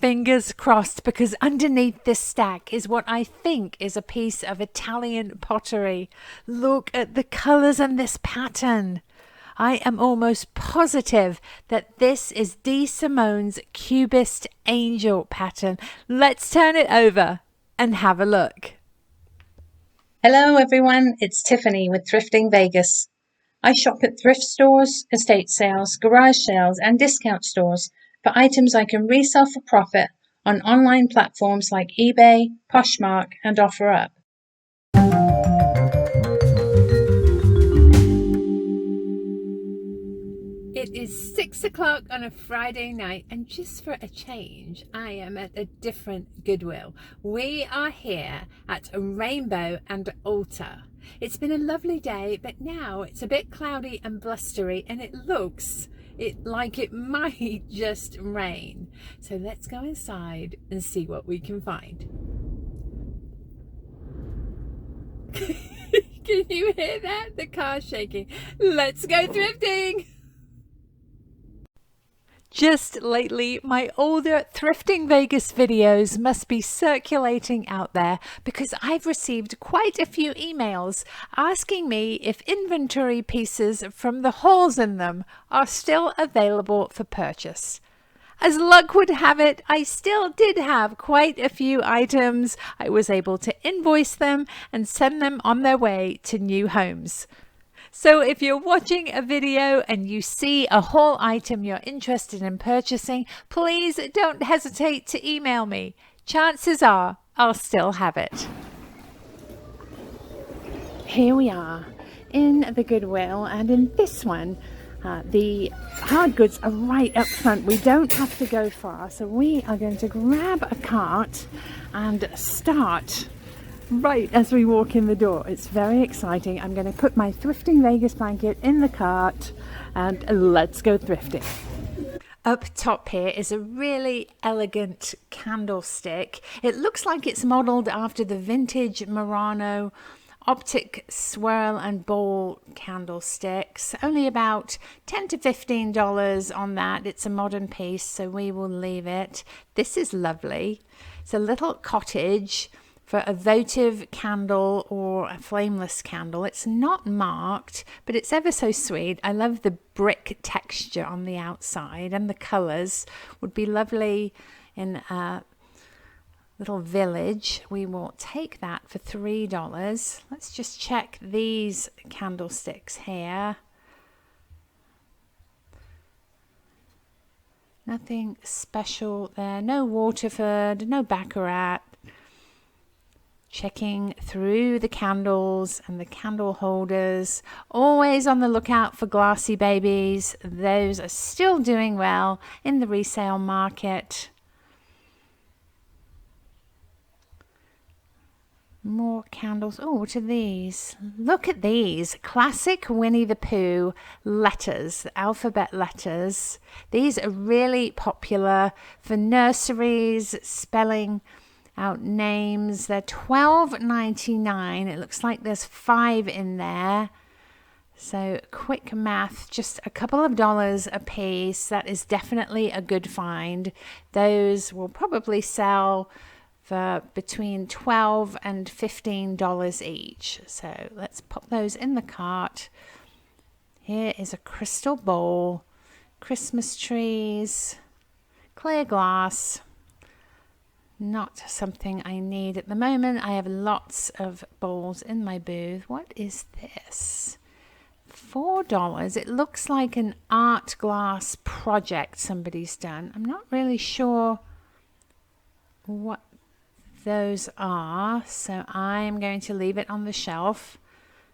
fingers crossed, because underneath this stack is what I think is a piece of Italian pottery. Look at the colors and this pattern. I am almost positive that this is D. Simone's Cubist Angel pattern. Let's turn it over and have a look. Hello everyone, it's Tiffany with Thrifting Vegas. I shop at thrift stores, estate sales, garage sales and discount stores for items I can resell for profit on online platforms like eBay, Poshmark and OfferUp. It is 6 o'clock on a Friday night, and just for a change, I am at a different Goodwill. We are here at Rainbow and Alta. It's been a lovely day, but now it's a bit cloudy and blustery, and it looks like it might just rain. So let's go inside and see what we can find. Can you hear that? The car's shaking. Let's go thrifting. Just lately, my older Thrifting Vegas videos must be circulating out there because I've received quite a few emails asking me if inventory pieces from the hauls in them are still available for purchase. As luck would have it, I still did have quite a few items. I was able to invoice them and send them on their way to new homes. So if you're watching a video and you see a haul item you're interested in purchasing, please don't hesitate to email me. Chances are I'll still have it. Here we are in the Goodwill, and in this one, the hard goods are right up front. We don't have to go far, so we are going to grab a cart and start right as we walk in the door. It's very exciting. I'm going to put my Thrifting Vegas blanket in the cart and let's go thrifting. Up top here is a really elegant candlestick. It looks like it's modeled after the vintage Murano optic swirl and bowl candlesticks. Only about $10 to $15 on that. It's a modern piece, so we will leave it. This is lovely. It's a little cottage for a votive candle or a flameless candle. It's not marked, but it's ever so sweet. I love the brick texture on the outside, and the colors would be lovely in a little village. We will take that for $3. Let's just check these candlesticks here. Nothing special there. No Waterford, no Baccarat. Checking through the candles and the candle holders. Always on the lookout for glassy babies. Those are still doing well in the resale market. More candles. Oh, what are these? Look at these. Classic Winnie the Pooh letters, the alphabet letters. These are really popular for nurseries, spelling out names. They're $12.99. It looks like there's 5 in there. So quick math, just a couple of dollars a piece. That is definitely a good find. Those will probably sell for between $12 and $15 each. So let's pop those in the cart. Here is a crystal bowl, Christmas trees, clear glass. Not something I need at the moment. I have lots of bowls in my booth. What is this? $4. It looks like an art glass project somebody's done. I'm not really sure what those are, so I'm going to leave it on the shelf.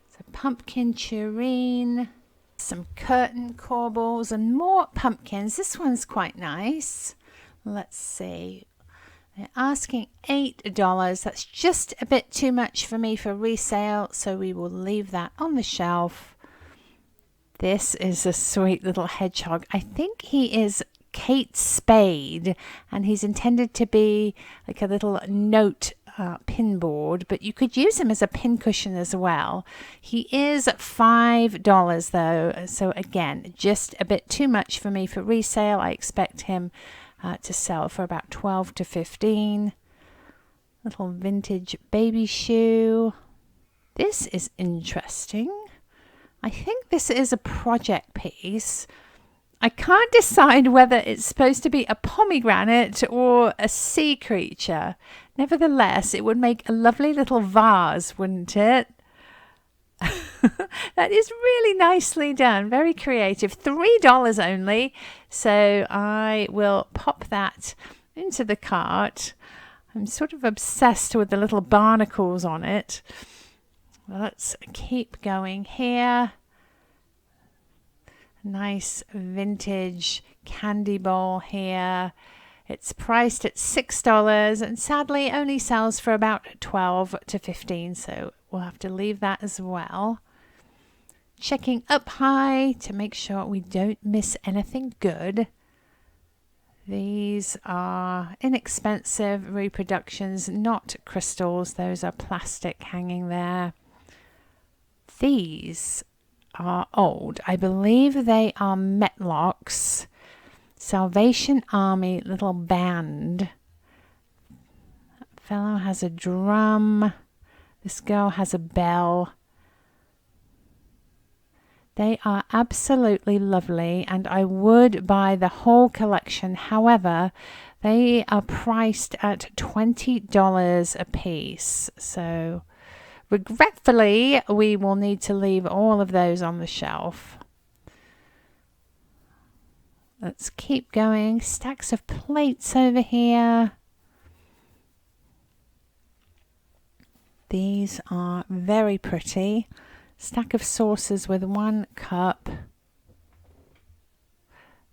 So pumpkin tureen, some curtain corbels and more pumpkins. This one's quite nice. Let's see. They're asking $8. That's just a bit too much for me for resale, so we will leave that on the shelf. This is a sweet little hedgehog. I think he is Kate Spade, and he's intended to be like a little note pin board, but you could use him as a pin cushion as well. He is $5 though, so again, just a bit too much for me for resale. I expect him to sell for about 12 to 15. Little vintage baby shoe. This is interesting. I think this is a project piece. I can't decide whether it's supposed to be a pomegranate or a sea creature. Nevertheless, it would make a lovely little vase, wouldn't it? That is really nicely done. Very creative. $3 only. So I will pop that into the cart. I'm sort of obsessed with the little barnacles on it. Let's keep going here. Nice vintage candy bowl here. It's priced at $6 and sadly only sells for about 12 to 15, so we'll have to leave that as well. Checking up high to make sure we don't miss anything good. These are inexpensive reproductions, not crystals. Those are plastic hanging there. These are old. I believe they are Metlocks. Salvation Army little band. That fellow has a drum. This girl has a bell. They are absolutely lovely and I would buy the whole collection. However, they are priced at $20 a piece. So regretfully, we will need to leave all of those on the shelf. Let's keep going. Stacks of plates over here. These are very pretty. Stack of saucers with 1 cup.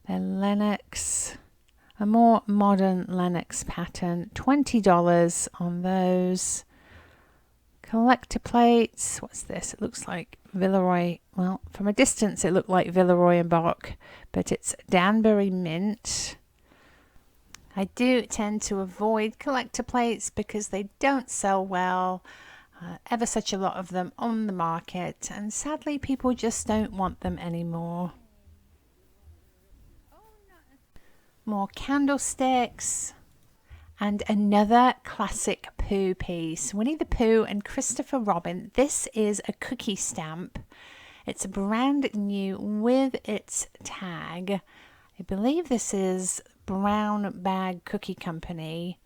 They're Lenox. A more modern Lenox pattern. $20 on those. Collector plates. What's this? It looks like Villeroy. Well, from a distance it looked like Villeroy and Boch, but it's Danbury Mint. I do tend to avoid collector plates because they don't sell well. Ever such a lot of them on the market, and sadly people just don't want them anymore. More candlesticks. And another classic Pooh piece. Winnie the Pooh and Christopher Robin. This is a cookie stamp. It's brand new with its tag. I believe this is Brown Bag Cookie Company,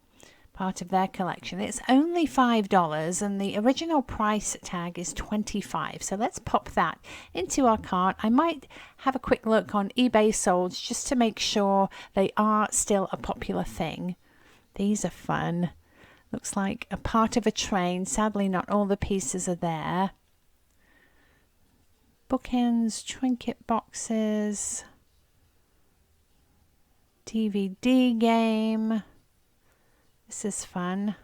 part of their collection. It's only $5 and the original price tag is $25. So let's pop that into our cart. I might have a quick look on eBay solds just to make sure they are still a popular thing. These are fun. Looks like a part of a train. Sadly, not all the pieces are there. Bookends, trinket boxes, DVD game. This is fun.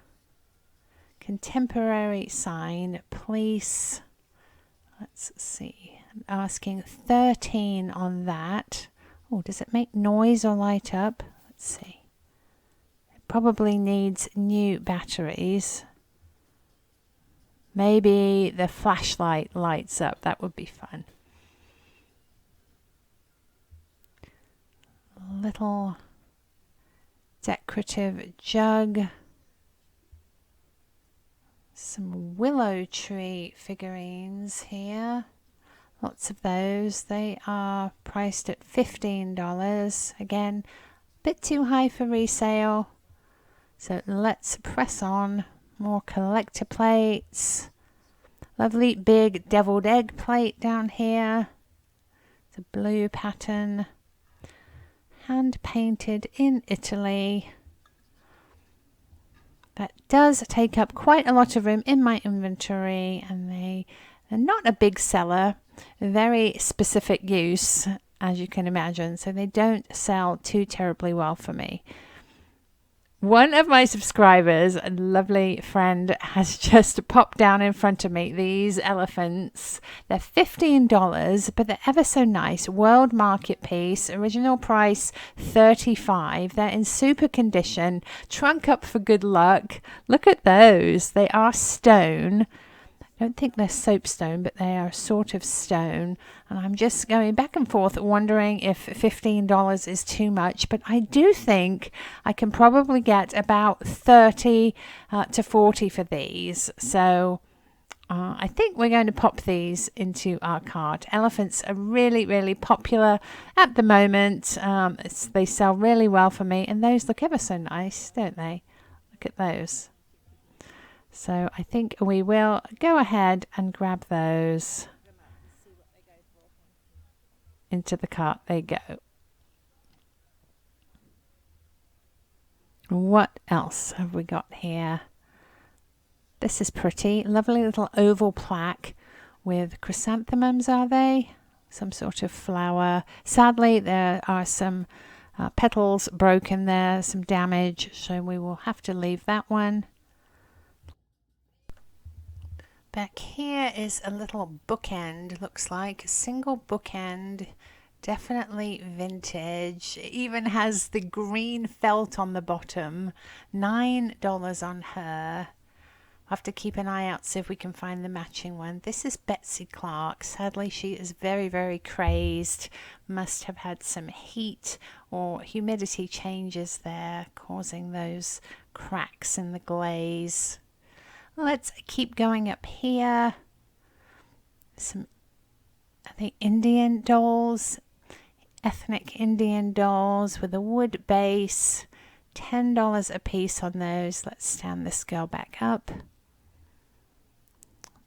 Contemporary sign, police. Let's see. I'm asking 13 on that. Oh, does it make noise or light up? Let's see. Probably needs new batteries. Maybe the flashlight lights up. That would be fun. Little decorative jug. Some willow tree figurines here. Lots of those. They are priced at $15. Again, a bit too high for resale. So let's press on. More collector plates. Lovely big deviled egg plate down here. It's a blue pattern. Hand painted in Italy. That does take up quite a lot of room in my inventory, and they're not a big seller. Very specific use, as you can imagine, so they don't sell too terribly well for me. One of my subscribers, a lovely friend, has just popped down in front of me these elephants. They're $15, but they're ever so nice. World market piece, original price $35. They're in super condition, trunk up for good luck. Look at those. They are stone. don't think they're soapstone, but they are a sort of stone. And I'm just going back and forth wondering if $15 is too much. But I do think I can probably get about 30 to 40 for these. So I think we're going to pop these into our cart. Elephants are really, really popular at the moment. They sell really well for me. And those look ever so nice, don't they? Look at those. So I think we will go ahead and grab those into the cart. They go. What else have we got here? This is pretty. Lovely little oval plaque with chrysanthemums, are they? Some sort of flower. Sadly, there are some petals broken there, some damage, so we will have to leave that one. Back here is a little bookend, looks like a single bookend, definitely vintage. It even has the green felt on the bottom. $9 on her. I'll have to keep an eye out, see if we can find the matching one. This is Betsy Clark. Sadly, she is very, very crazed. Must have had some heat or humidity changes there, causing those cracks in the glaze. Let's keep going up here. Some, I think, Indian dolls, ethnic Indian dolls with a wood base. $10 a piece on those. Let's stand this girl back up.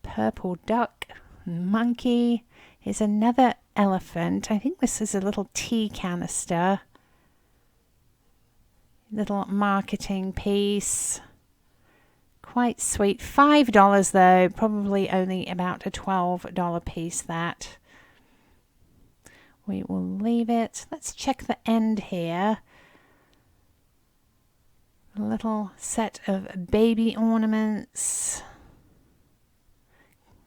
Purple duck, monkey. Here's another elephant. I think this is a little tea canister. Little marketing piece. Quite sweet. $5 though, probably only about a $12 piece that. We will leave it. Let's check the end here. A little set of baby ornaments.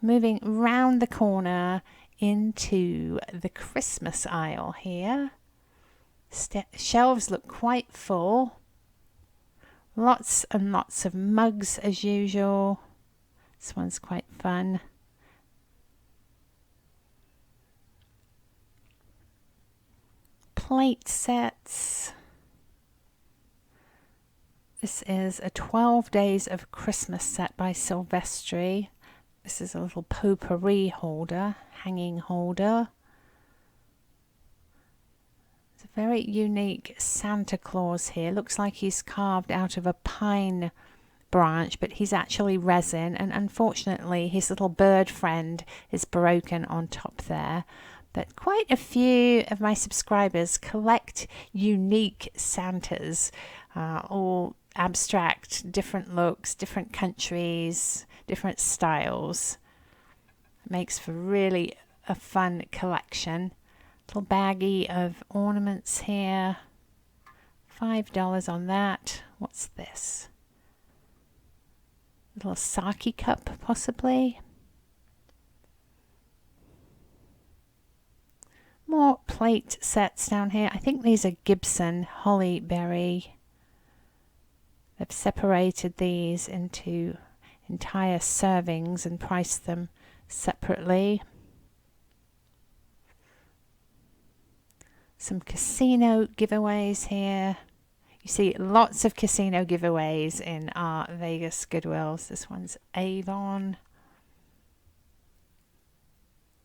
Moving round the corner into the Christmas aisle here. Shelves look quite full. Lots and lots of mugs as usual. This one's quite fun. Plate sets. This is a 12 Days of Christmas set by Silvestri. This is a little potpourri holder, hanging holder. It's a very unique Santa Claus here. Looks like he's carved out of a pine branch, but he's actually resin, and unfortunately his little bird friend is broken on top there. But quite a few of my subscribers collect unique Santas, all abstract, different looks, different countries, different styles. It makes for really a fun collection. Little baggie of ornaments here. $5 on that. What's this? Little sake cup, possibly. More plate sets down here. I think these are Gibson Holly Berry. They've separated these into entire servings and priced them separately. Some casino giveaways here. You see lots of casino giveaways in our Vegas Goodwills. This one's Avon.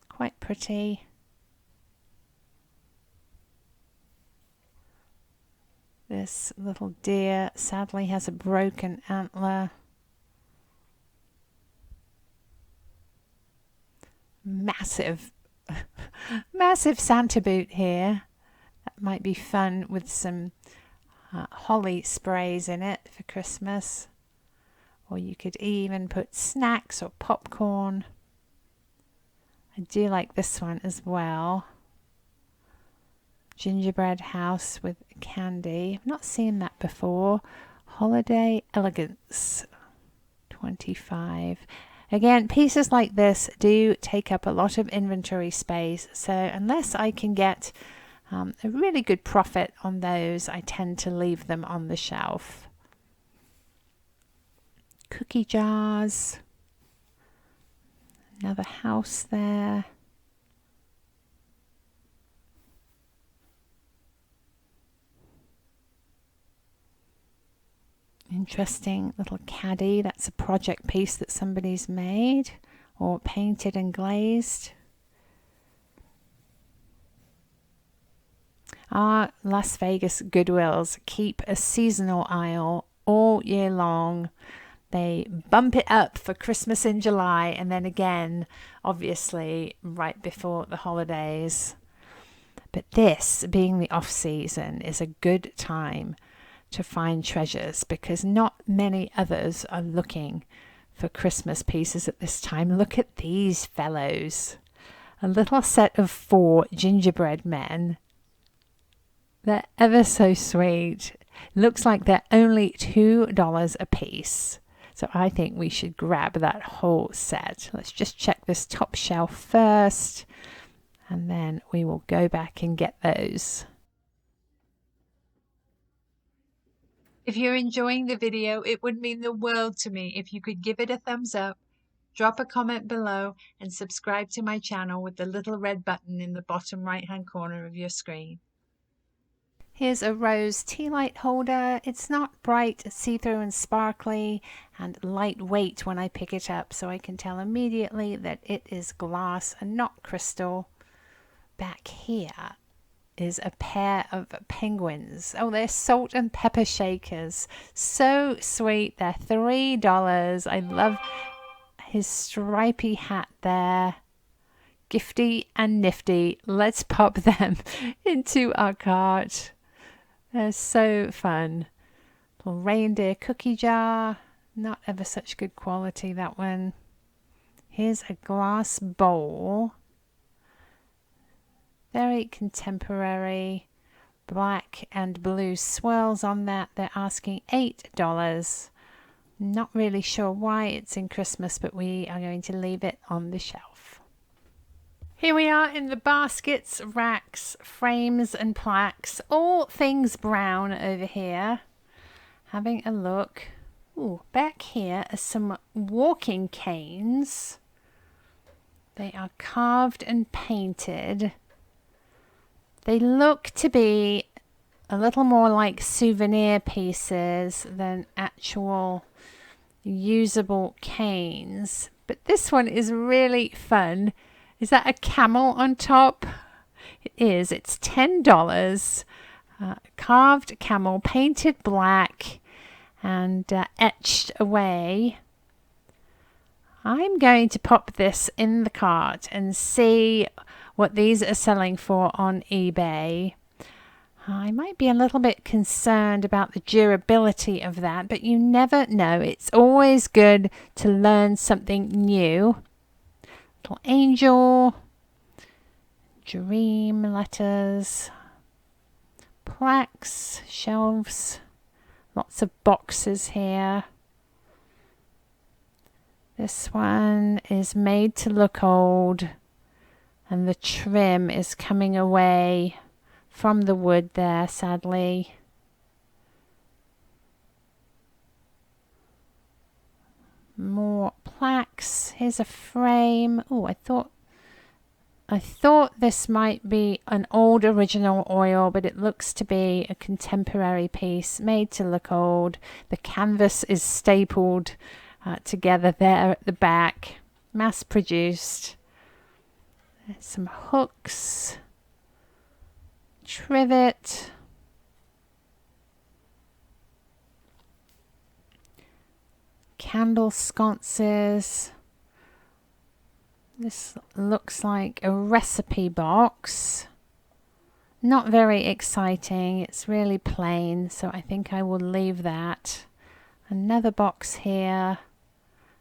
Quite pretty. This little deer sadly has a broken antler. Massive, massive Santa boot here. That might be fun with some holly sprays in it for Christmas. Or you could even put snacks or popcorn. I do like this one as well. Gingerbread house with candy. I've not seen that before. Holiday Elegance, $25. Again, pieces like this do take up a lot of inventory space. So unless I can get a really good profit on those, I tend to leave them on the shelf. Cookie jars. Another house there. Interesting little caddy. That's a project piece that somebody's made or painted and glazed. Our Las Vegas Goodwills keep a seasonal aisle all year long. They bump it up for Christmas in July and then again, obviously, right before the holidays. But this, being the off season, is a good time to find treasures because not many others are looking for Christmas pieces at this time. Look at these fellows. A little set of 4 gingerbread men. They're ever so sweet. Looks like they're only $2 a piece. So I think we should grab that whole set. Let's just check this top shelf first, and then we will go back and get those. If you're enjoying the video, it would mean the world to me if you could give it a thumbs up, drop a comment below, and subscribe to my channel with the little red button in the bottom right-hand corner of your screen. Here's a rose tea light holder. It's not bright, see-through and sparkly, and lightweight when I pick it up, so I can tell immediately that it is glass and not crystal. Back here is a pair of penguins. Oh, they're salt and pepper shakers. So sweet. They're $3. I love his stripy hat there. Gifty and nifty. Let's pop them into our cart. They're so fun. Little reindeer cookie jar. Not ever such good quality, that one. Here's a glass bowl. Very contemporary. Black and blue swirls on that. They're asking $8. Not really sure why it's in Christmas, but we are going to leave it on the shelf. Here we are in the baskets, racks, frames and plaques, all things brown over here. Having a look. Ooh, back here are some walking canes. They are carved and painted. They look to be a little more like souvenir pieces than actual usable canes. But this one is really fun. Is that a camel on top? It is. It's $10. Carved camel, painted black and etched away. I'm going to pop this in the cart and see what these are selling for on eBay. I might be a little bit concerned about the durability of that, but you never know. It's always good to learn something new. Little angel, dream letters, plaques, shelves, lots of boxes here. This one is made to look old, and the trim is coming away from the wood there, sadly. More plaques. Here's a frame. Oh, I thought this might be an old original oil, but it looks to be a contemporary piece made to look old. The canvas is stapled together there at the back. Mass produced. There's some hooks. Trivet. Candle sconces. This looks like a recipe box. Not very exciting. It's really plain, so I think I will leave that. Another box here.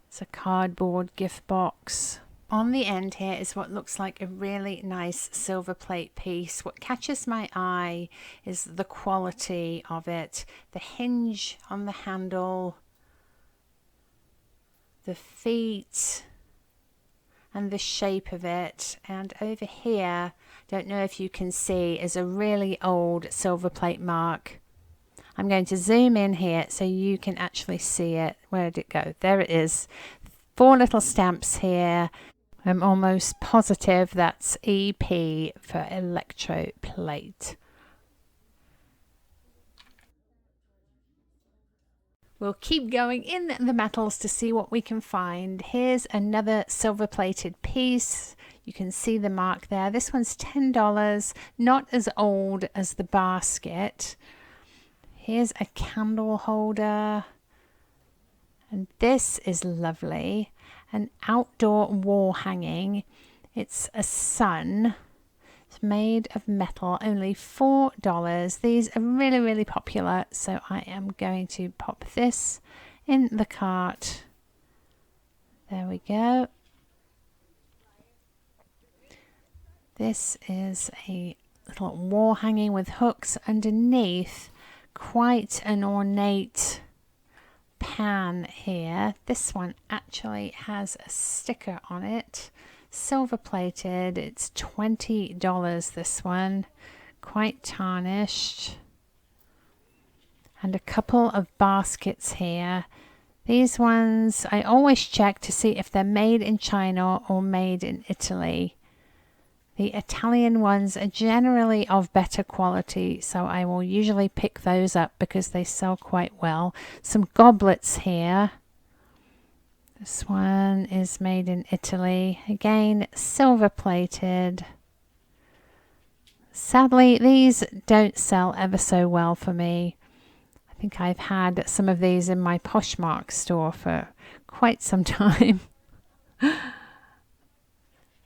It's a cardboard gift box. On the end here is what looks like a really nice silver plate piece. What catches my eye is the quality of it. The hinge on the handle, the feet, and the shape of it. And over here, don't know if you can see, is a really old silver plate mark. I'm going to zoom in here so you can actually see it. Where did it go? There it is. 4 little stamps here. I'm almost positive that's EP for electroplate. We'll keep going in the metals to see what we can find. Here's another silver plated piece. You can see the mark there. This one's $10, not as old as the basket. Here's a candle holder. And this is lovely. An outdoor wall hanging. It's a sun. It's made of metal, only $4. These are really, really popular, so I am going to pop this in the cart. There we go. This is a little wall hanging with hooks underneath. Quite an ornate pan here. This one actually has a sticker on it. Silver plated. It's $20, this one. Quite tarnished. And a couple of baskets here. These ones I always check to see if they're made in China or made in Italy. The Italian ones are generally of better quality, so I will usually pick those up because they sell quite well. Some goblets here. This one is made in Italy. Again, silver plated. Sadly, these don't sell ever so well for me. I think I've had some of these in my Poshmark store for quite some time.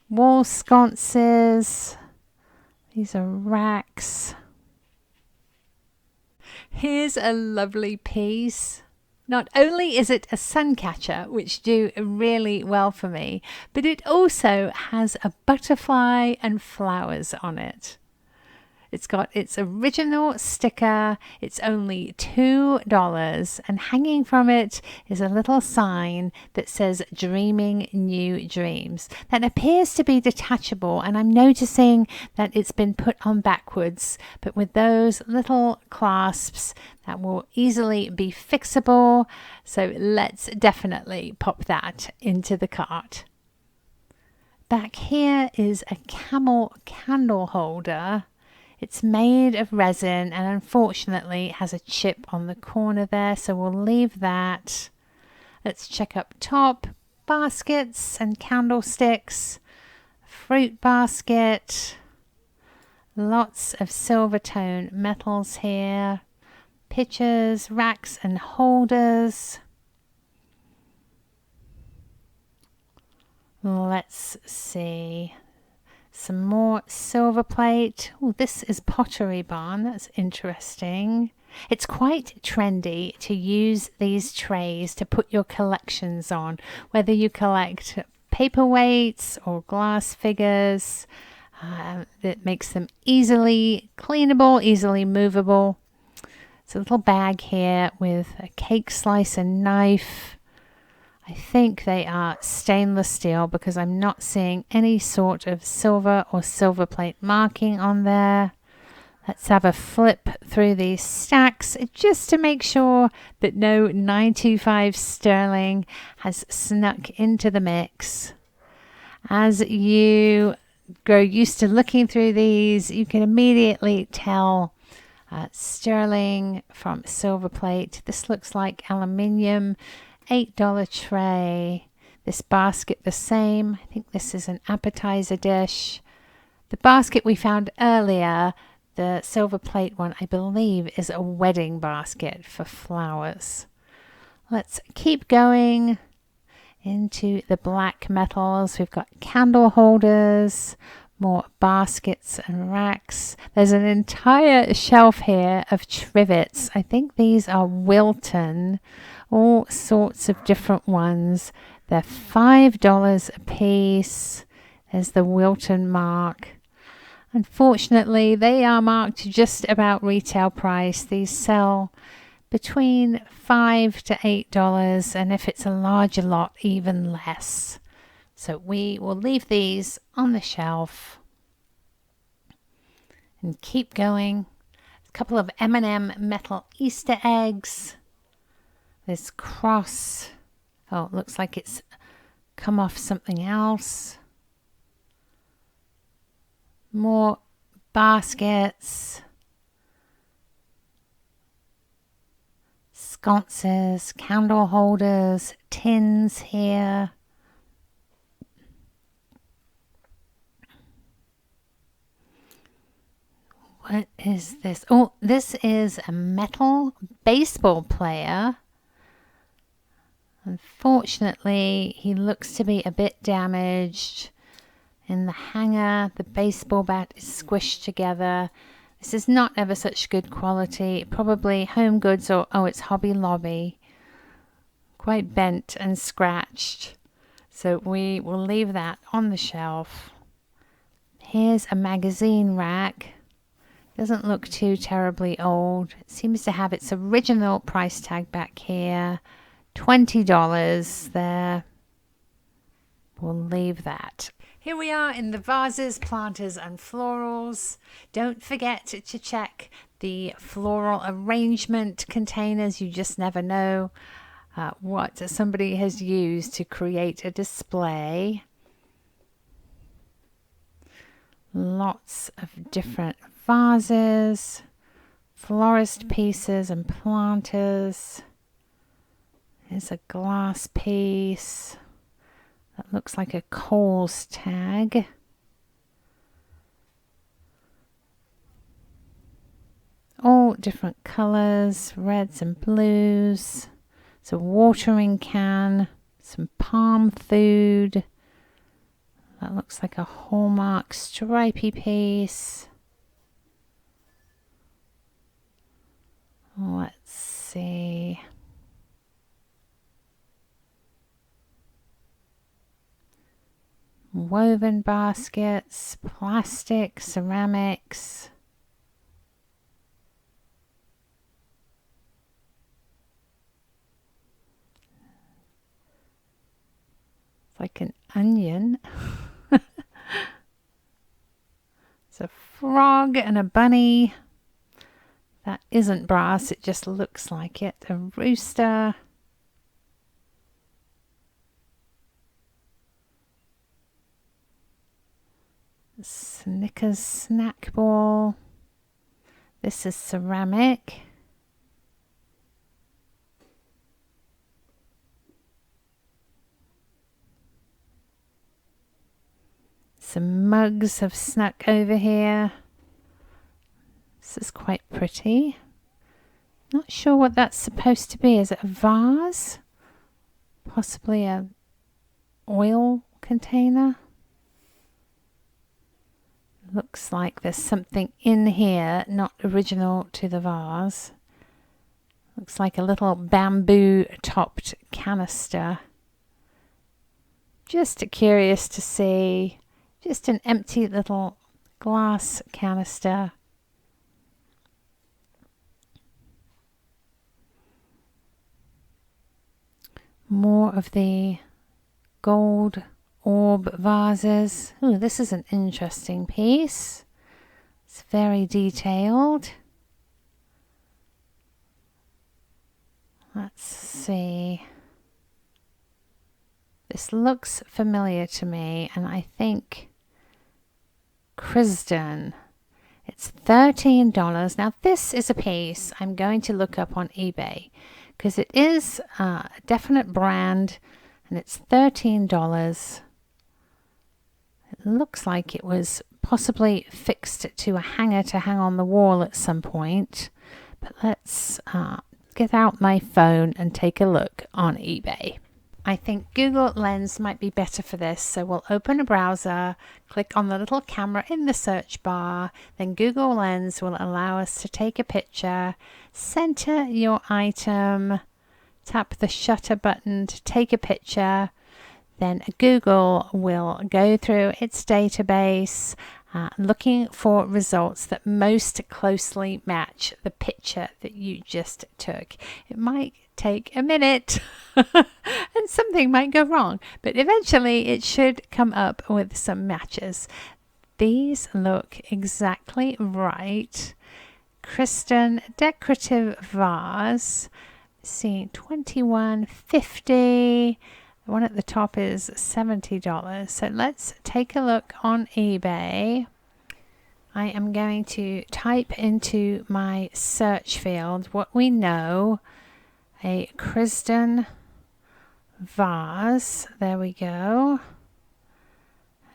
Wall sconces. These are racks. Here's a lovely piece. Not only is it a sun catcher, which do really well for me, but it also has a butterfly and flowers on it. It's got its original sticker. It's only $2, and hanging from it is a little sign that says Dreaming New Dreams. That appears to be detachable, and I'm noticing that it's been put on backwards, but with those little clasps that will easily be fixable. So let's definitely pop that into the cart. Back here is a camel candle holder. It's made of resin and unfortunately has a chip on the corner there, so we'll leave that. Let's check up top. Baskets and candlesticks. Fruit basket. Lots of silver tone metals here. Pitchers, racks and holders. Let's see. Some more silver plate. Oh, this is Pottery Barn. That's interesting. It's quite trendy to use these trays to put your collections on, whether you collect paperweights or glass figures. That makes them easily cleanable, easily movable. It's a little bag here with a cake slicer knife. I think they are stainless steel because I'm not seeing any sort of silver or silver plate marking on there. Let's have a flip through these stacks just to make sure that no 925 sterling has snuck into the mix. As you grow used to looking through these, you can immediately tell sterling from silver plate. This looks like aluminium. $8 tray. This basket the same. I think this is an appetizer dish. The basket we found earlier, the silver plate one, I believe is a wedding basket for flowers. Let's keep going into the black metals. We've got candle holders, more baskets and racks. There's an entire shelf here of trivets. I think these are Wilton. All sorts of different ones. They're $5 a piece. There's the Wilton mark. Unfortunately, they are marked to just about retail price. These sell between $5 to $8, and if it's a larger lot, even less. So we will leave these on the shelf and keep going. A couple of M&M metal Easter eggs. This cross, oh, it looks like it's come off something else. More baskets, sconces, candle holders, tins here. What is this? Oh, this is a metal baseball player. Unfortunately, he looks to be a bit damaged. In the hanger, the baseball bat is squished together. This is not ever such good quality. Probably Home Goods or, oh, it's Hobby Lobby. Quite bent and scratched. So we will leave that on the shelf. Here's a magazine rack. Doesn't look too terribly old. It seems to have its original price tag back here. $20 there. We'll leave that. Here we are in the vases, planters and florals. Don't forget to check the floral arrangement containers. You just never know what somebody has used to create a display. Lots of different vases, florist pieces and planters. Here's a glass piece. That looks like a Kohl's tag. All different colors, reds and blues. It's a watering can, some palm food. That looks like a Hallmark stripy piece. Let's see. Woven baskets, plastic, ceramics. It's like an onion. It's a frog and a bunny. That isn't brass, it just looks like it. A rooster. Snickers snack ball. This is ceramic. Some mugs have snuck over here. This is quite pretty. Not sure what that's supposed to be. Is it a vase? Possibly a oil container? Looks like there's something in here not original to the vase. Looks like a little bamboo topped canister. Just curious to see. Just an empty little glass canister. More of the gold orb vases. Ooh, this is an interesting piece. It's very detailed. Let's see. This looks familiar to me, and I think Krystle. It's $13. Now this is a piece I'm going to look up on eBay because it is a definite brand and it's $13. It looks like it was possibly fixed to a hanger to hang on the wall at some point, but let's get out my phone and take a look on eBay. I think Google Lens might be better for this, so we'll open a browser, click on the little camera in the search bar, then Google Lens will allow us to take a picture, center your item, tap the shutter button to take a picture, then Google will go through its database looking for results that most closely match the picture that you just took. It might take a minute and something might go wrong, but eventually it should come up with some matches. These look exactly right. Krystle decorative vase, see $21.50. The one at the top is $70. So let's take a look on eBay. I am going to type into my search field what we know. A Krystle vase. There we go.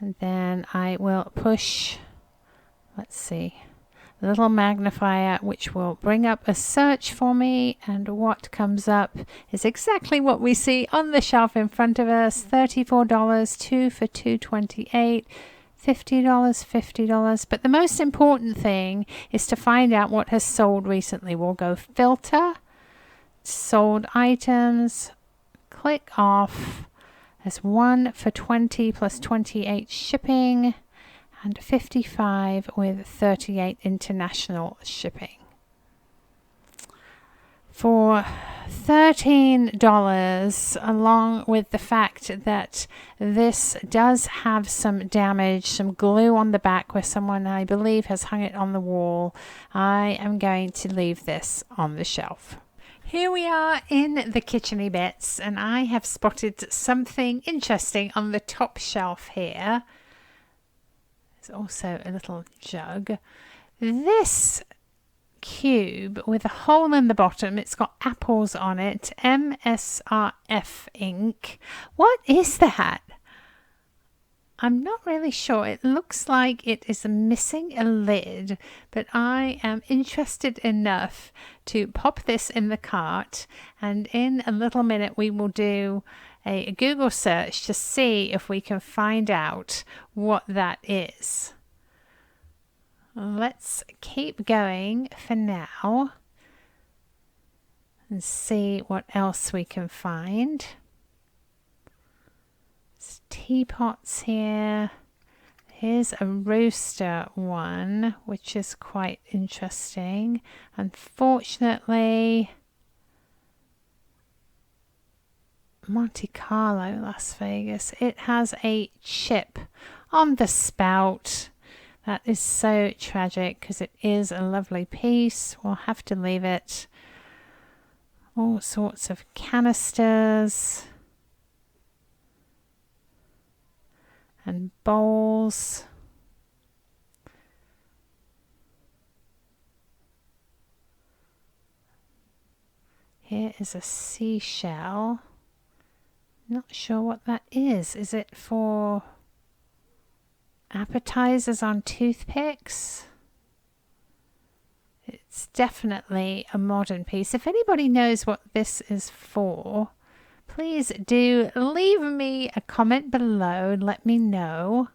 And then I will push, let's see, a little magnifier which will bring up a search for me, and what comes up is exactly what we see on the shelf in front of us. $34, 2 for $2.28. $50, $50. But the most important thing is to find out what has sold recently. We'll go filter, sold items, click off. There's 1 for $20 plus $28 shipping, and 55 with 38 international shipping. For $13, along with the fact that this does have some damage, some glue on the back where someone, I believe, has hung it on the wall, I am going to leave this on the shelf. Here we are in the kitcheny bits, and I have spotted something interesting on the top shelf here. There's also a little jug. This cube with a hole in the bottom, it's got apples on it, MSRF ink. What is that? I'm not really sure. It looks like it is missing a lid, but I am interested enough to pop this in the cart, and in a little minute we will do a Google search to see if we can find out what that is. Let's keep going for now and see what else we can find. There's teapots here. Here's a rooster one, which is quite interesting. Unfortunately, Monte Carlo, Las Vegas, it has a chip on the spout. That is so tragic because it is a lovely piece. We'll have to leave it. All sorts of canisters and bowls. Here is a seashell. Not sure what that is. Is it for appetizers on toothpicks? It's definitely a modern piece. If anybody knows what this is for, please do leave me a comment below and let me know.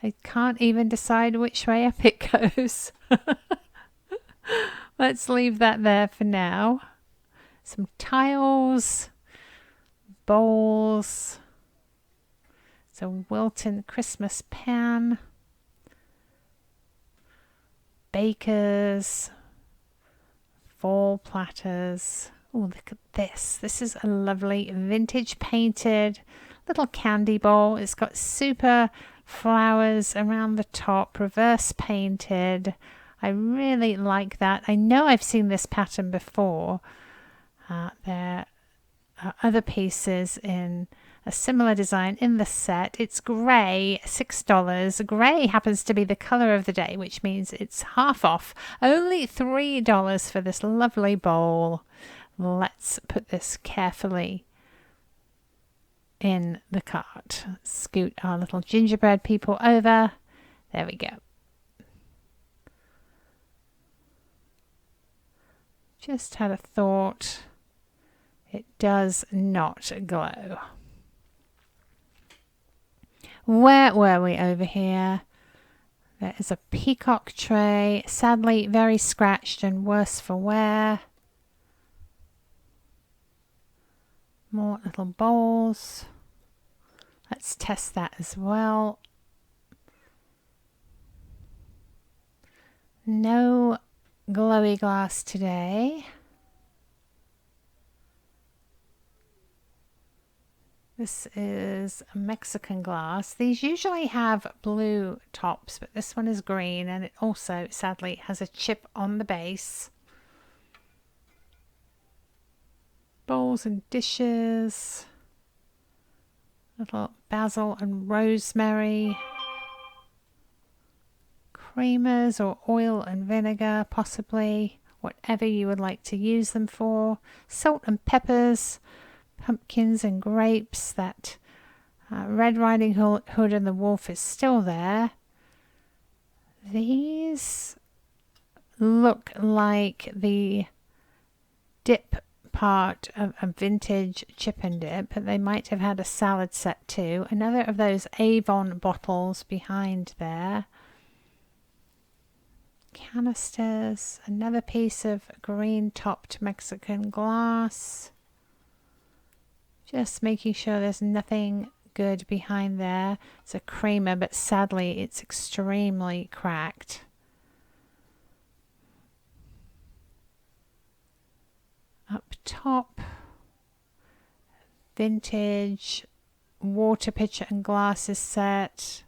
I can't even decide which way up it goes. Let's leave that there for now. Some tiles, bowls. It's a Wilton Christmas pan. Bakers. Fall platters. Oh, look at this. This is a lovely vintage painted little candy bowl. It's got super flowers around the top, reverse painted. I really like that. I know I've seen this pattern before. There are other pieces in a similar design in the set. It's grey, $6. Grey happens to be the colour of the day, which means it's half off. Only $3 for this lovely bowl. Let's put this carefully in the cart. Scoot our little gingerbread people over. There we go. Just had a thought. It does not glow. Where were we over here? There is a peacock tray, sadly very scratched and worse for wear. More little bowls. Let's test that as well. No glowy glass today. This is a Mexican glass. These usually have blue tops, but this one is green, and it also sadly has a chip on the base. Bowls and dishes. Little basil and rosemary. creamers or oil and vinegar, possibly, whatever you would like to use them for. Salt and peppers, pumpkins and grapes. That Red Riding Hood and the wolf is still there. These look like the dip part of a vintage chip and dip, but they might have had a salad set too. Another of those Avon bottles behind there. Canisters, another piece of green topped Mexican glass. Just making sure there's nothing good behind there. It's a creamer, but sadly it's extremely cracked. Up top, vintage water pitcher and glasses set.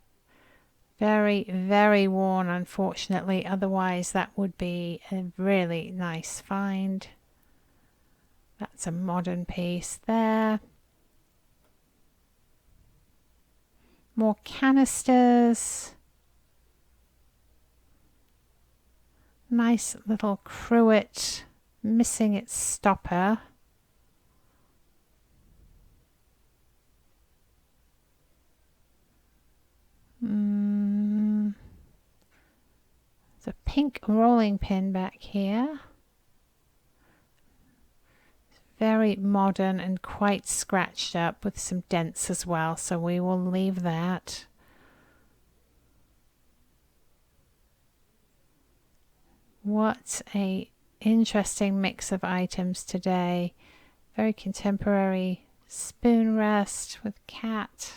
Very, very worn, unfortunately. Otherwise, that would be a really nice find. That's a modern piece there. More canisters. Nice little cruet, missing its stopper. There's a pink rolling pin back here. Very modern and quite scratched up with some dents as well, so we will leave that. What a interesting mix of items today. Very contemporary spoon rest with cat.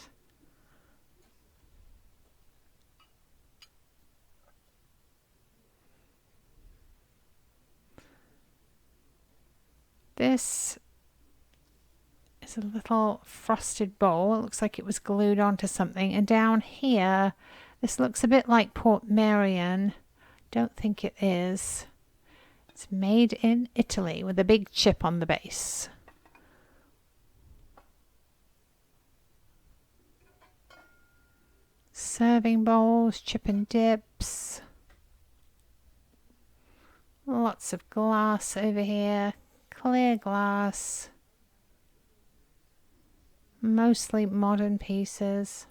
This is a little frosted bowl. It looks like it was glued onto something. And down here, this looks a bit like Port Marion. Don't think it is. It's made in Italy with a big chip on the base. Serving bowls, chip and dips. Lots of glass over here. Clear glass. Mostly modern pieces.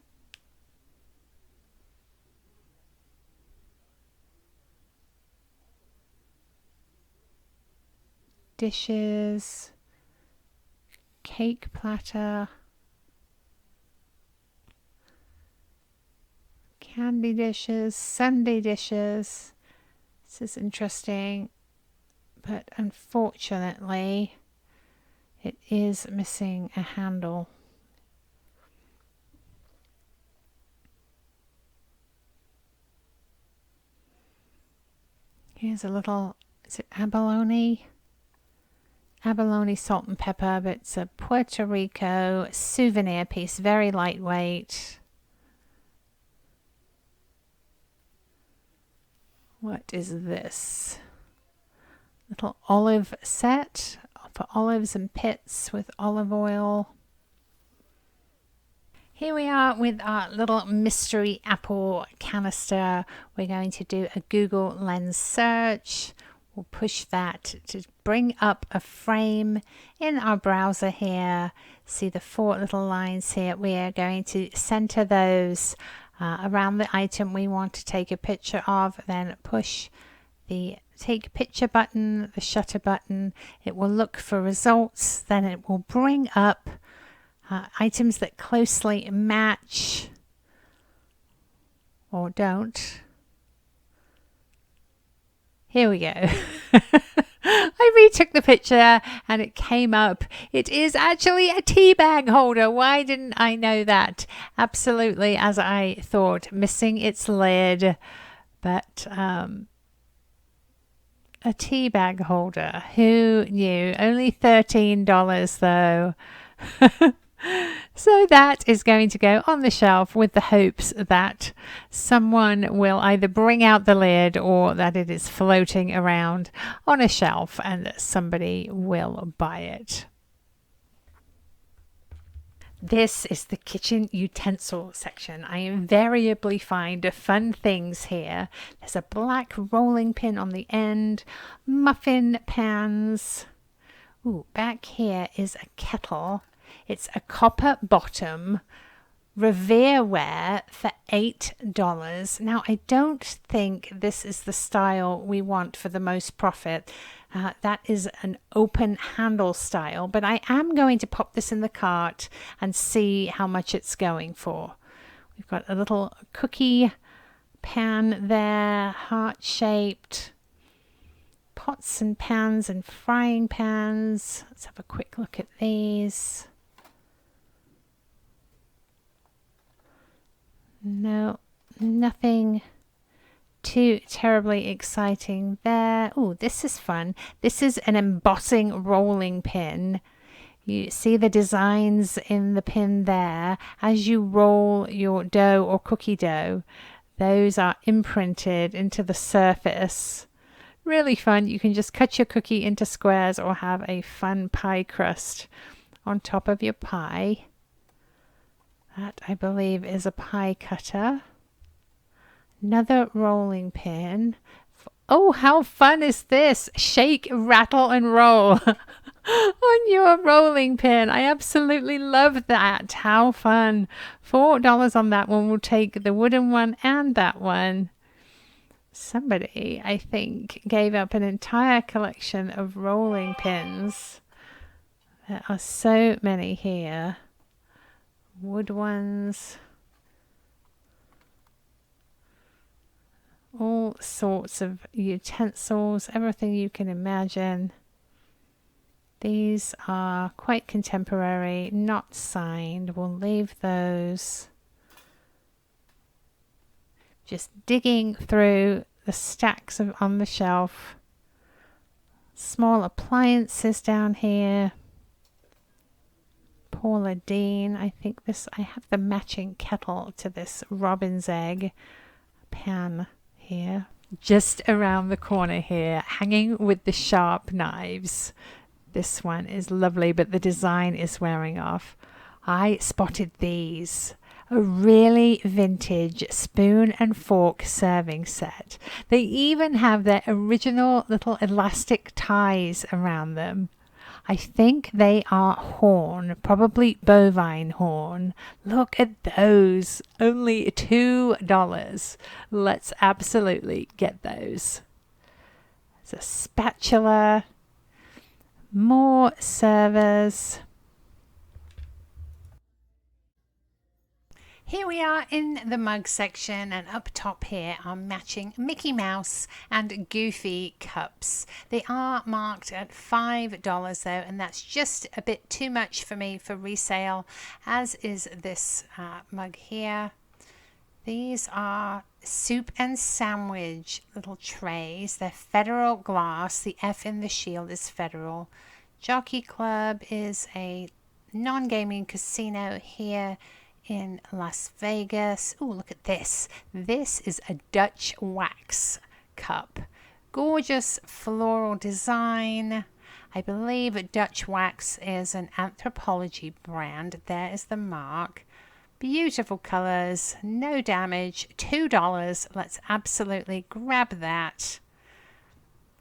Dishes. Cake platter. Candy dishes. Sundae dishes. This is interesting. But unfortunately, it is missing a handle. Here's a little, is it abalone? Abalone salt and pepper, but it's a Puerto Rico souvenir piece, very lightweight. What is this? Little olive set for olives and pits with olive oil. Here we are with our little mystery apple canister. We're going to do a Google Lens search. We'll push that to bring up a frame in our browser here. See the 4 little lines here. We are going to center those around the item we want to take a picture of, then push the take picture button, the shutter button. It will look for results, then it will bring up items that closely match or don't. Here we go. I retook the picture and it came up. It is actually a tea bag holder. Why didn't I know that? Absolutely, as I thought, missing its lid, but a tea bag holder. Who knew? Only $13 though. So that is going to go on the shelf with the hopes that someone will either bring out the lid or that it is floating around on a shelf and somebody will buy it. This is the kitchen utensil section. I invariably find fun things here. There's a black rolling pin on the end, muffin pans. Ooh, back here is a kettle. It's a copper bottom, Revereware for $8. Now, I don't think this is the style we want for the most profit. That is an open handle style, but I am going to pop this in the cart and see how much it's going for. We've got a little cookie pan there, heart-shaped. Pots and pans and frying pans. Let's have a quick look at these. No, nothing too terribly exciting there. Oh, this is fun. This is an embossing rolling pin. You see the designs in the pin there. As you roll your dough or cookie dough, those are imprinted into the surface. Really fun. You can just cut your cookie into squares or have a fun pie crust on top of your pie. That, I believe, is a pie cutter. Another rolling pin. Oh, how fun is this? Shake, rattle, and roll on your rolling pin. I absolutely love that. How fun. $4 on that one. We'll take the wooden one and that one. Somebody, I think, gave up an entire collection of rolling pins. There are so many here. Wood ones. All sorts of utensils, everything you can imagine. These are quite contemporary, not signed. We'll leave those. Just digging through the stacks on the shelf. Small appliances down here. Paula Deen. I have the matching kettle to this robin's egg pan here. Just around the corner here, hanging with the sharp knives. This one is lovely, but the design is wearing off. I spotted these. A really vintage spoon and fork serving set. They even have their original little elastic ties around them. I think they are horn, probably bovine horn. Look at those. Only $2. Let's absolutely get those. There's a spatula. More servers. Here we are in the mug section, and up top here are matching Mickey Mouse and Goofy cups. They are marked at $5 though, and that's just a bit too much for me for resale, as is this mug here. These are soup and sandwich little trays. They're Federal glass. The F in the shield is Federal. Jockey Club is a non-gaming casino here in Las Vegas. Oh, look at this. This is a Dutch wax cup. Gorgeous floral design. I believe Dutch Wax is an Anthropology brand. There is the mark. Beautiful colors, no damage. $2. Let's absolutely grab that.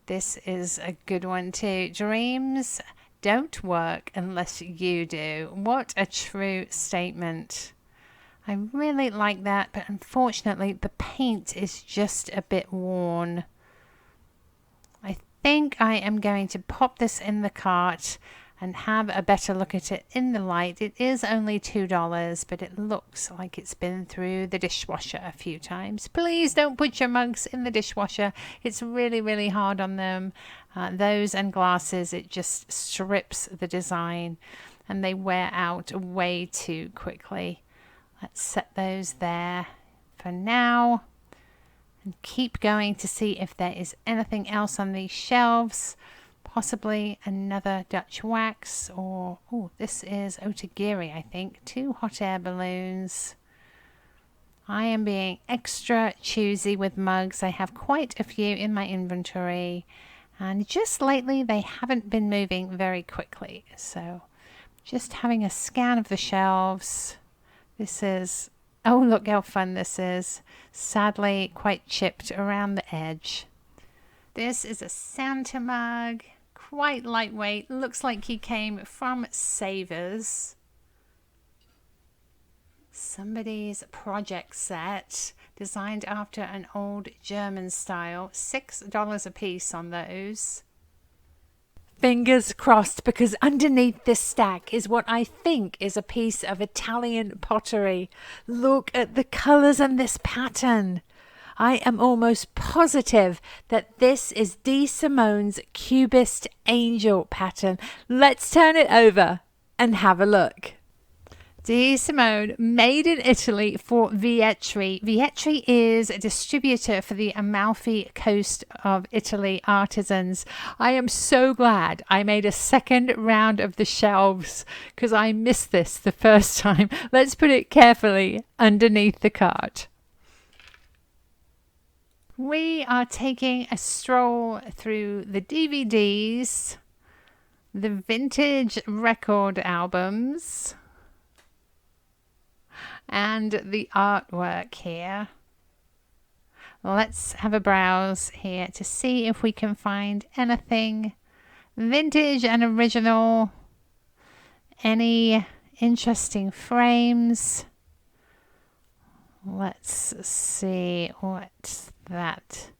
This is a good one too. Dreams don't work unless you do. What a true statement. I really like that, but unfortunately the paint is just a bit worn. I think I am going to pop this in the cart and have a better look at it in the light. It is only $2, but it looks like it's been through the dishwasher a few times. Please don't put your mugs in the dishwasher. It's really, really hard on them. Those and glasses, it just strips the design and they wear out way too quickly. Let's set those there for now and keep going to see if there is anything else on these shelves. Possibly another Dutch wax, or oh, this is Otagiri, I think. 2 hot air balloons. I am being extra choosy with mugs. I have quite a few in my inventory, And just lately, they haven't been moving very quickly. So just having a scan of the shelves. This is, oh, look how fun this is. Sadly, quite chipped around the edge. This is a Santa mug, quite lightweight. Looks like he came from Savers. Somebody's project set, designed after an old German style. $6 a piece on those. Fingers crossed, because underneath this stack is what I think is a piece of Italian pottery. Look at the colors and this pattern. I am almost positive that this is D. Simone's Cubist Angel pattern. Let's turn it over and have a look. D. Simone, made in Italy for Vietri. Vietri is a distributor for the Amalfi Coast of Italy artisans. I am so glad I made a second round of the shelves because I missed this the first time. Let's put it carefully underneath the cart. We are taking a stroll through the DVDs, the vintage record albums, and the artwork here. Let's have a browse here to see if we can find anything vintage and original, any interesting frames. Let's see what's that.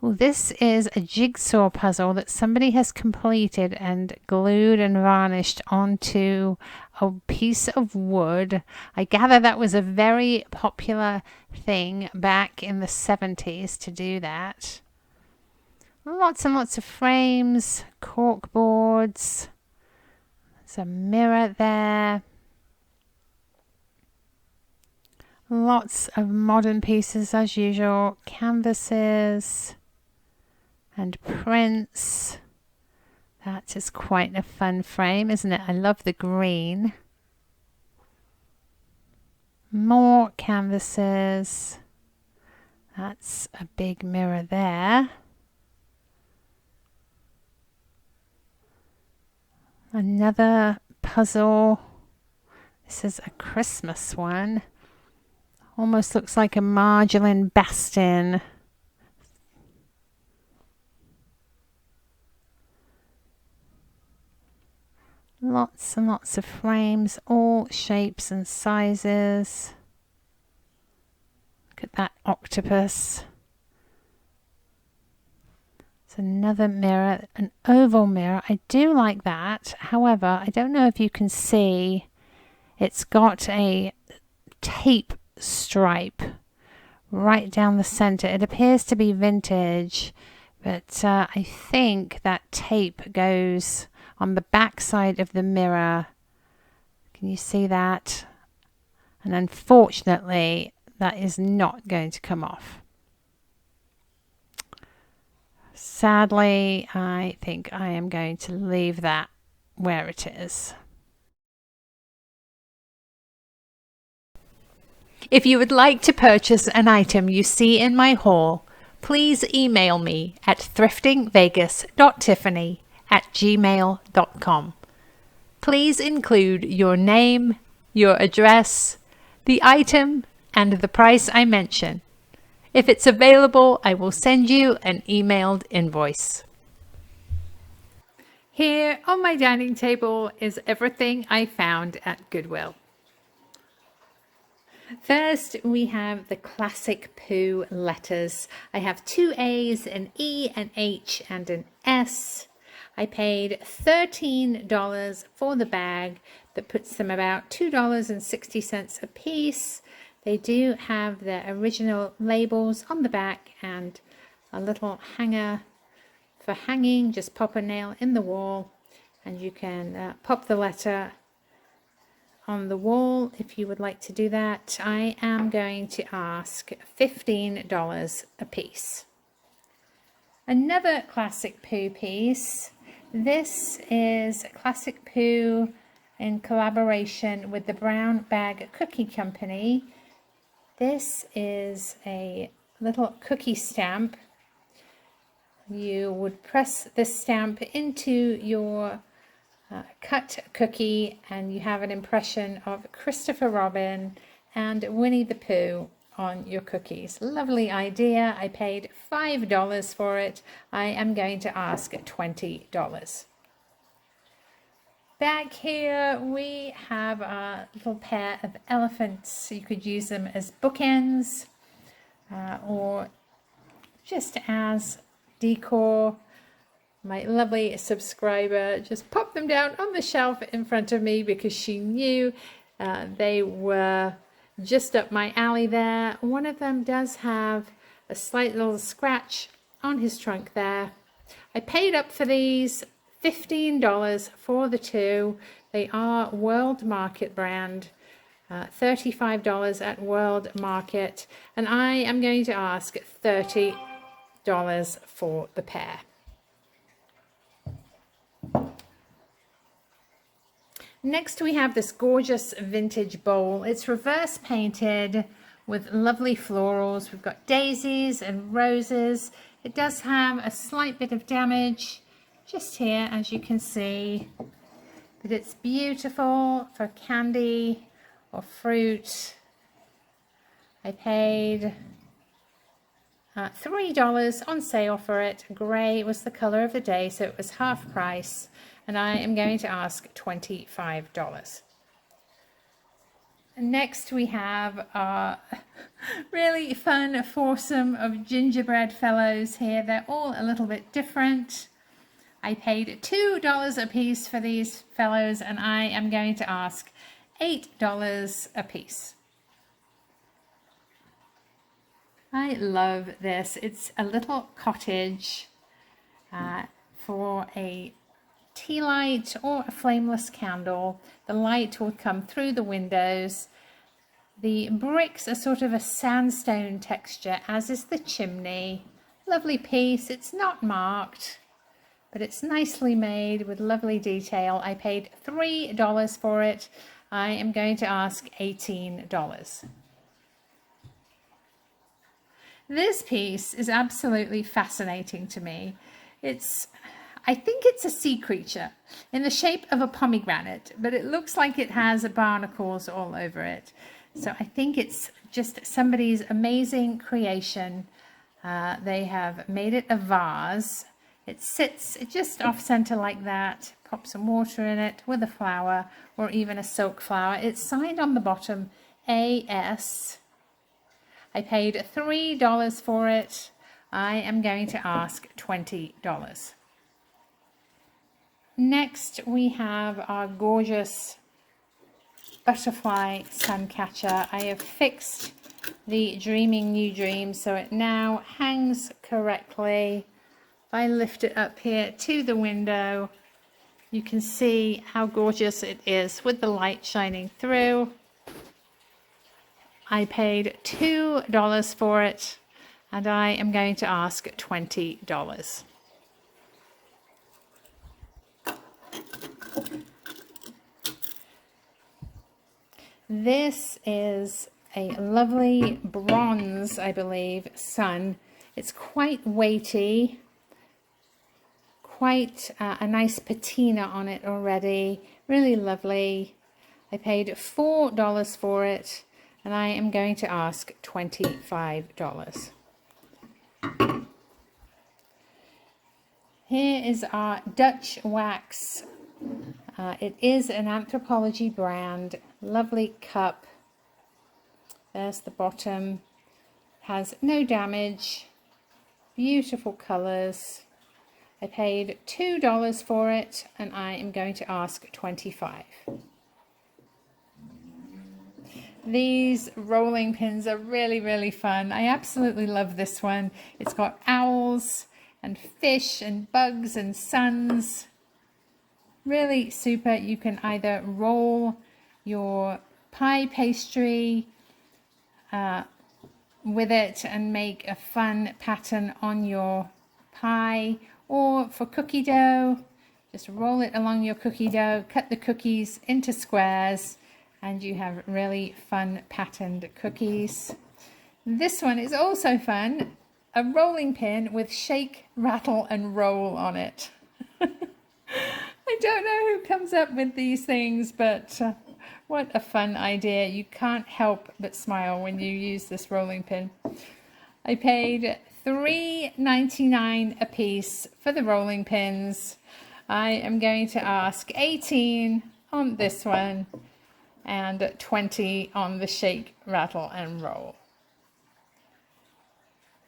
Well, this is a jigsaw puzzle that somebody has completed and glued and varnished onto a piece of wood. I gather that was a very popular thing back in the 70s to do that. Lots and lots of frames, cork boards. There's a mirror there. Lots of modern pieces as usual, canvases and prints. That is quite a fun frame, isn't it? I love the green. More canvases. That's a big mirror there. Another puzzle. This is a Christmas one. Almost looks like a Marjolaine Bastin. Lots and lots of frames, all shapes and sizes. Look at that octopus. It's another mirror, an oval mirror. I do like that. However, I don't know if you can see, it's got a tape stripe right down the center. It appears to be vintage, but I think that tape goes on the back side of the mirror. Can you see that? And unfortunately, that is not going to come off. Sadly, I think I am going to leave that where it is. If you would like to purchase an item you see in my haul, please email me at thriftingvegas.tiffany@gmail.com. Please include your name, your address, the item, and the price I mention. If it's available, I will send you an emailed invoice. Here on my dining table is everything I found at Goodwill. First, we have the classic Pooh letters. I have 2 A's, an E, an H, and an S. I paid $13 for the bag. That puts them about $2.60 a piece. They do have their original labels on the back and a little hanger for hanging. Just pop a nail in the wall and you can pop the letter on the wall if you would like to do that. I am going to ask $15 a piece. Another classic Pooh piece. This is classic Pooh in collaboration with the Brown Bag Cookie Company. This is a little cookie stamp. you would press this stamp into your cut cookie and you have an impression of Christopher Robin and Winnie the Pooh on your cookies. Lovely idea. I paid $5 for it. I am going to ask $20. Back here we have a little pair of elephants. You could use them as bookends or just as decor. My lovely subscriber just popped them down on the shelf in front of me because she knew they were just up my alley there. One of them does have a slight little scratch on his trunk there. I paid up for these $15 for the two. They are World Market brand, $35 at World Market, and I am going to ask $30 for the pair. Next we have this gorgeous vintage bowl. It's reverse painted with lovely florals. We've got daisies and roses. It does have a slight bit of damage just here, as you can see, but it's beautiful for candy or fruit. I paid $3 on sale for it. Grey was the color of the day, so it was half price, and I am going to ask $25. Next we have our really fun foursome of gingerbread fellows here. They're all a little bit different. I paid $2 a piece for these fellows, and I am going to ask $8 a piece. I love this. It's a little cottage for a tea light or a flameless candle. The light will come through the windows. The bricks are sort of a sandstone texture, as is the chimney. Lovely piece. It's not marked, but it's nicely made with lovely detail. I paid $3 for it. I am going to ask $18. This piece is absolutely fascinating to me. I think it's a sea creature in the shape of a pomegranate, but it looks like it has barnacles all over it. So I think it's just somebody's amazing creation. They have made it a vase. It sits just off center like that. Pop some water in it with a flower or even a silk flower. It's signed on the bottom AS. I paid $3 for it. I am going to ask $20. Next we have our gorgeous butterfly sun catcher. I have fixed the Dreaming New Dream so it now hangs correctly. If I lift it up here to the window, you can see how gorgeous it is with the light shining through. I paid $2 for it, and I am going to ask $20. This is a lovely bronze, I believe, sun. It's quite weighty, quite a nice patina on it already. Really lovely. I paid $4 for it, and I am going to ask $25. Here is our Dutch wax. It is an Anthropology brand. Lovely cup. There's the bottom. Has no damage. Beautiful colors. I paid $2 for it, and I am going to ask $25. These rolling pins are really, really fun. I absolutely love this one. It's got owls and fish and bugs and suns. Really super. You can either roll your pie pastry with it and make a fun pattern on your pie, or for cookie dough, just roll it along your cookie dough, cut the cookies into squares, and you have really fun patterned cookies. This one is also fun. a rolling pin with shake, rattle and roll on it. I don't know who comes up with these things, but what a fun idea. You can't help but smile when you use this rolling pin. I paid $3.99 a piece for the rolling pins. I am going to ask 18 on this one and 20 on the shake, rattle and roll.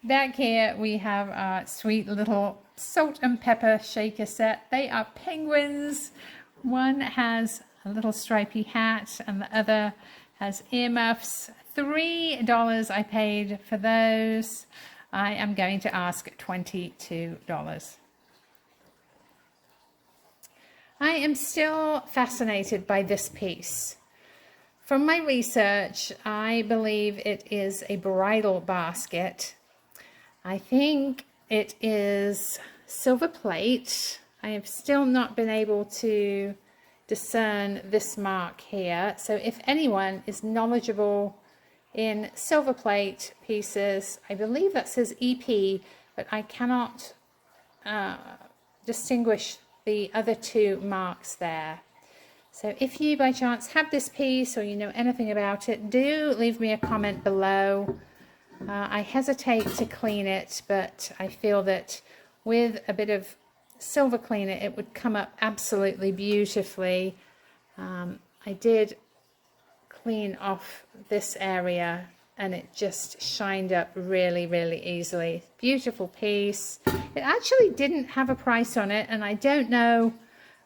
Back here we have our sweet little salt and pepper shaker set. They are penguins. One has a little stripy hat and the other has earmuffs. $3 I paid for those. I am going to ask $22. I am still fascinated by this piece. From my research, I believe it is a bridal basket. I think it is silver plate. I have still not been able to discern this mark here. So if anyone is knowledgeable in silver plate pieces, I believe that says EP, but I cannot distinguish the other two marks there. So if you by chance have this piece or you know anything about it, do leave me a comment below. I hesitate to clean it, but I feel that with a bit of silver cleaner it would come up absolutely beautifully. I did clean off this area and it just shined up really, really easily. Beautiful piece. It actually didn't have a price on it, and I don't know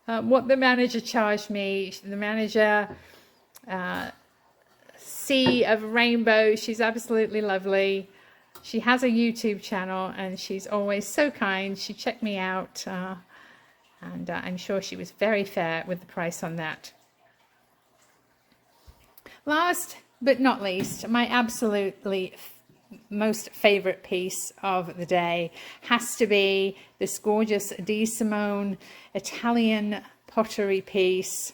what the manager charged me. The manager, Sea of Rainbow, she's absolutely lovely. She has a YouTube channel and she's always so kind. She checked me out and I'm sure she was very fair with the price on that. Last but not least, my absolutely most favorite piece of the day has to be this gorgeous Di Simone Italian pottery piece.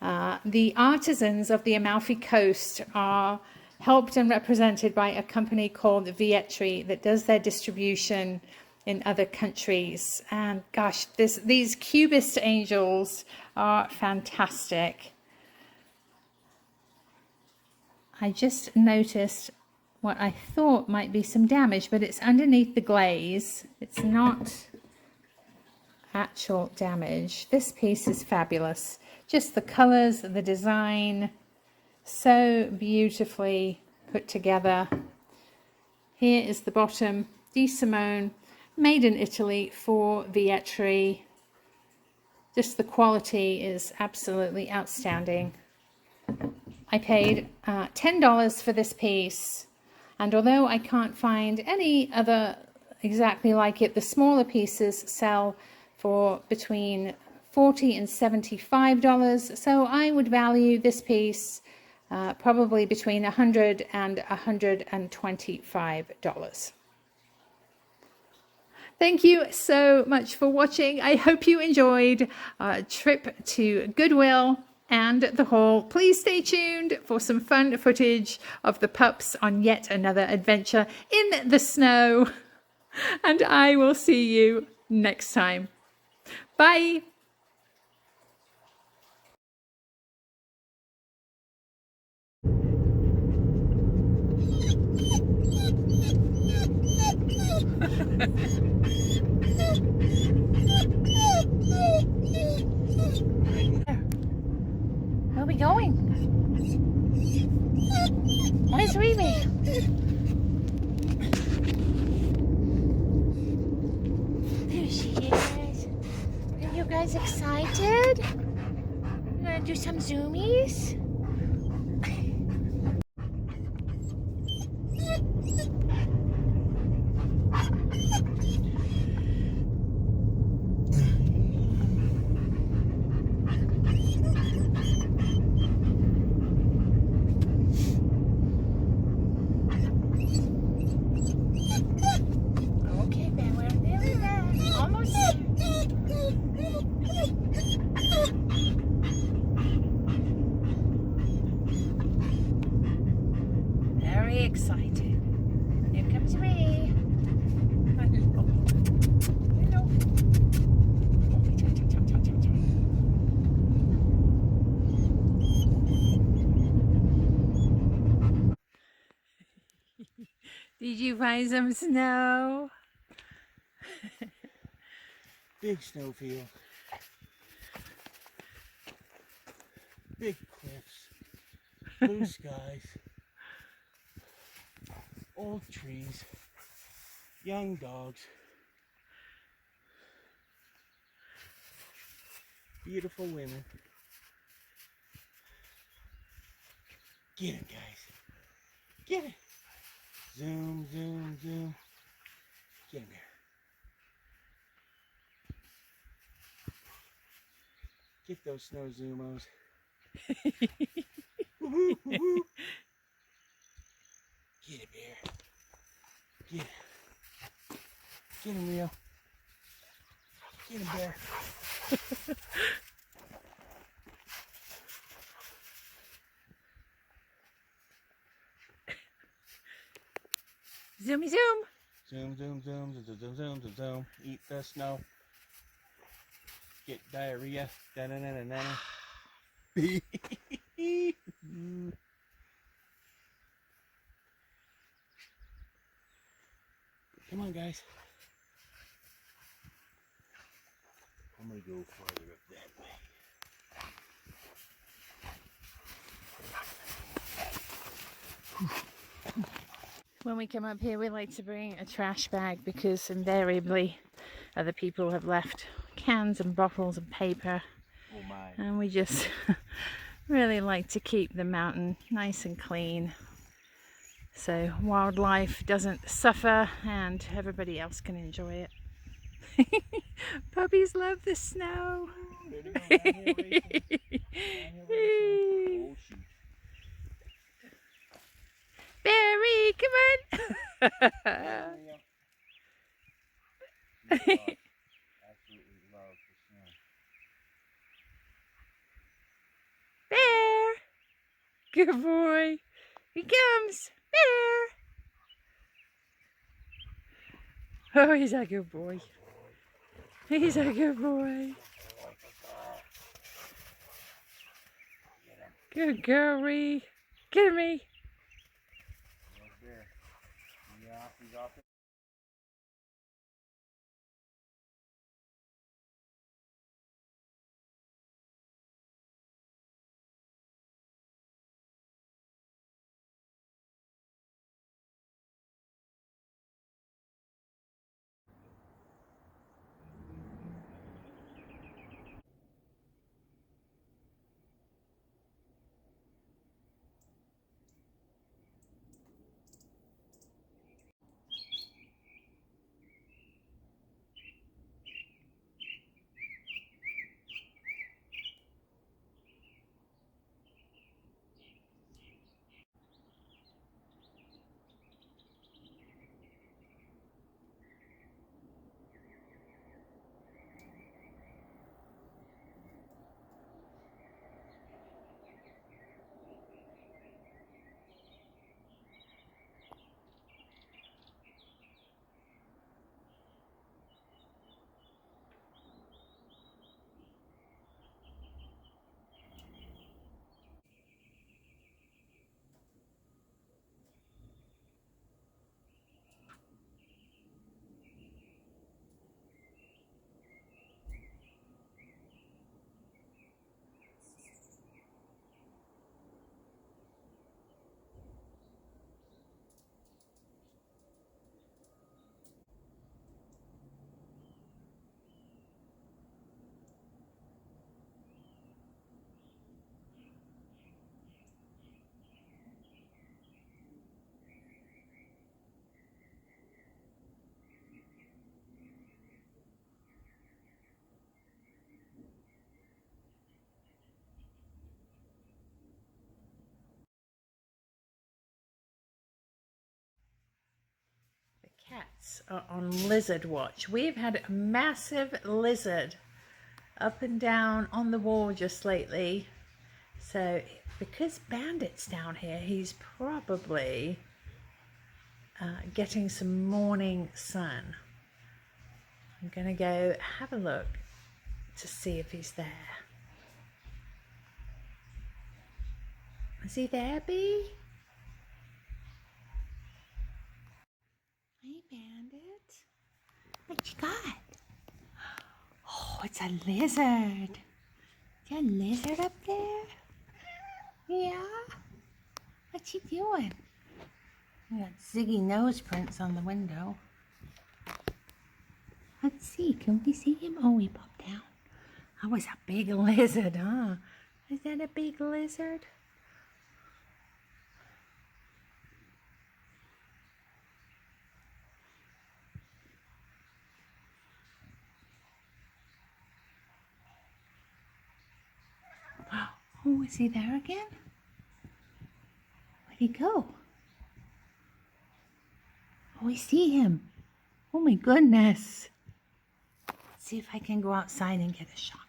The artisans of the Amalfi Coast are helped and represented by a company called Vietri that does their distribution in other countries. And gosh, these cubist angels are fantastic. I just noticed what I thought might be some damage, but it's underneath the glaze. It's not actual damage. This piece is fabulous. Just the colors, the design, so beautifully put together. Here is the bottom, Di Simone, made in Italy for Vietri. Just the quality is absolutely outstanding. I paid $10 for this piece, and although I can't find any other exactly like it, the smaller pieces sell for between $40 and $75, so I would value this piece probably between $100 and $125. Thank you so much for watching. I hope you enjoyed our trip to Goodwill and the haul. Please stay tuned for some fun footage of the pups on yet another adventure in the snow. And I will see you next time. Bye. Where are we going? Where's Remy? There she is. Are you guys excited? You gonna do some zoomies? Very excited. Here comes Ray. Did you find some snow? Big snowfield. Big cliffs. Blue skies. Old trees. Young dogs. Beautiful women. Get him, guys. Get it. Zoom, zoom, zoom. Get him here. Get those snow zoomos. Woohoo, woohoo. Get it, bear. Get it. Get him, Rio. Get him, bear. Zoomy zoom. Zoom, zoom, zoom, zoom, zoom, zoom, zoom, zoom. Eat the snow. Get diarrhea. Da da da da da. Come on, guys. I'm gonna go farther up that way. When we come up here, we like to bring a trash bag because invariably other people have left cans and bottles and paper. Oh my. And we just really like to keep the mountain nice and clean so wildlife doesn't suffer and everybody else can enjoy it. Puppies love the snow. There they go, downhill racing. Downhill racing. Oh shoot. Barry, come on. Absolutely love the snow. Bear. Good boy. Here comes Bear. Oh, he's a good boy. He's a good boy. Good girlie. Get me. Right there. Yeah, he's off it. The cats are on lizard watch. We've had a massive lizard up and down on the wall just lately. So because Bandit's down here, he's probably getting some morning sun. I'm gonna go have a look to see if he's there. Is he there, Bee? it's a lizard. Is there a lizard up there? Yeah? What's he doing? We got Ziggy nose prints on the window. Let's see, can we see him? Oh, he popped down. That was a big lizard, huh? Is that a big lizard? Oh, is he there again? Where'd he go? Oh, I see him. Oh my goodness. Let's see if I can go outside and get a shot.